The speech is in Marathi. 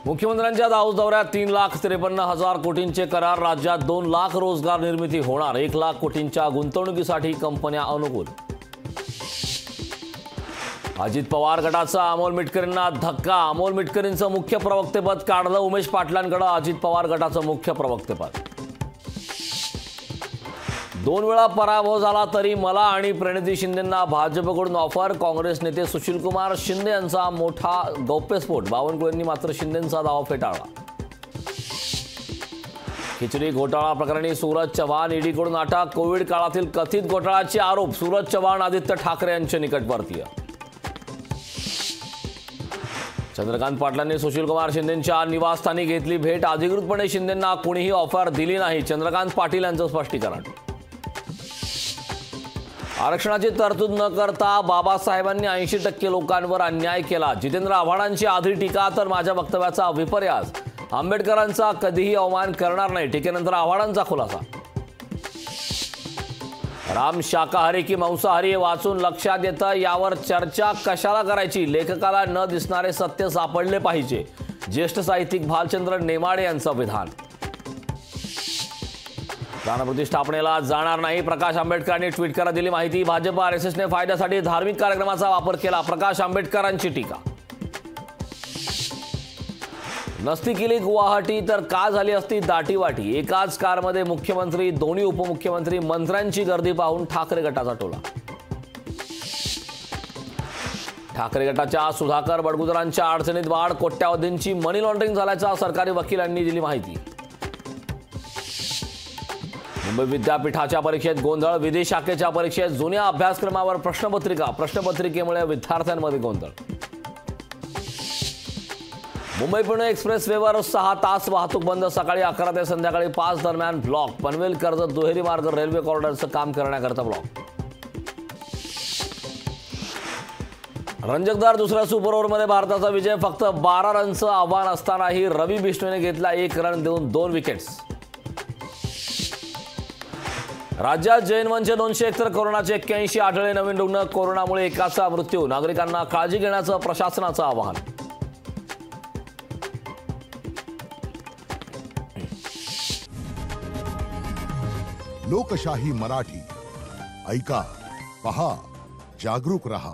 मुख्यमंत्र्यांच्या दाऊद दौऱ्यात 3,53,000 कोटींचे करार. राज्यात 2 लाख रोजगार निर्मिती होणार. 1 लाख कोटींच्या गुंतवणुकीसाठी कंपन्या अनुकूल. अजित पवार गटाचा अमोल मिटकरींना धक्का. अमोल मिटकरींचं मुख्य प्रवक्तेपद काढलं. उमेश पाटलांकडे अजित पवार गटाचं मुख्य प्रवक्तेपद. 2 वेळा पराभव झाला तरी मला आणि प्रणिती शिंदेंना भाजपकडून ऑफर. काँग्रेस नेते सुशीलकुमार शिंदे यांचा मोठा गौप्यस्फोट. बावनकुळेंनी मात्र शिंदेंचा दावा फेटाळला. खिचडी घोटाळा प्रकरणी सूरज चव्हाण ईडीकडून अटक. कोविड काळातील कथित घोटाळ्याचे आरोप. सूरज चव्हाण आदित्य ठाकरे यांचे निकटवर्तीय. चंद्रकांत पाटलांनी सुशीलकुमार शिंदेंच्या निवासस्थानी घेतली भेट. अधिकृतपणे शिंदेंना कोणीही ऑफर दिली नाही. चंद्रकांत पाटील यांचं स्पष्टीकरण. आरक्षणाची तरतूद न करता बाबासाहेबांनी 80% लोकांवर अन्याय केला. जितेंद्र आव्हाडांची आधी टीका तर माझ्या वक्तव्याचा विपर्यास. आंबेडकरांचा कधीही अवमान करणार नाही. टीकेनंतर आव्हाडांचा खुलासा. राम शाकाहारी की मांसाहारी हे वाचून लक्षात येतं. यावर चर्चा कशाला करायची. लेखकाला न दिसणारे सत्य सापडले पाहिजे. ज्येष्ठ साहित्यिक भालचंद्र नेमाडे यांचं विधान. प्राणप्रतिष्ठापनेला जाणार नाही. प्रकाश आंबेडकरांनी ट्विट करत दिली माहिती. भाजप आरएसएसने फायद्यासाठी धार्मिक कार्यक्रमाचा वापर केला. प्रकाश आंबेडकरांची टीका. नसती केली गुवाहाटी तर का झाली असती दाटीवाटी. एकाच कारमध्ये मुख्यमंत्री, दोन्ही उपमुख्यमंत्री, मंत्र्यांची गर्दी पाहून ठाकरे गटाचा टोला. ठाकरे गटाच्या सुधाकर बडगुजरांच्या अडचणीत वाढ. कोट्यावधींची मनी लॉन्ड्रिंग झाल्याचा सरकारी वकिलांनी दिली माहिती. मुंबई विद्यापीठाच्या परीक्षेत गोंधळ. विधी शाखेच्या परीक्षेत जुन्या अभ्यासक्रमावर प्रश्नपत्रिका. प्रश्नपत्रिकेमुळे विद्यार्थ्यांमध्ये गोंधळ. मुंबई पुणे एक्सप्रेस वेवर 6 तास वाहतूक बंद. सकाळी 11 ते संध्याकाळी 5 दरम्यान ब्लॉक. पनवेल कर्जत दुहेरी मार्ग रेल्वे कॉरिडॉरचं काम करण्याकरता ब्लॉक. रंजकदार दुसऱ्या सुपर ओव्हरमध्ये भारताचा विजय. फक्त 12 रनचं आव्हान असतानाही रवी बिष्णूने घेतला 1 रन देऊन 2 विकेट्स. राज्यात जैन वंश 201 तर कोरोनाचे 81 आढळले नवीन रुग्ण. कोरोनामुळे एकाचा मृत्यू. नागरिकांना काळजी घेण्याचं प्रशासनाचं आवाहन. लोकशाही मराठी ऐका, पहा, जागरूक रहा.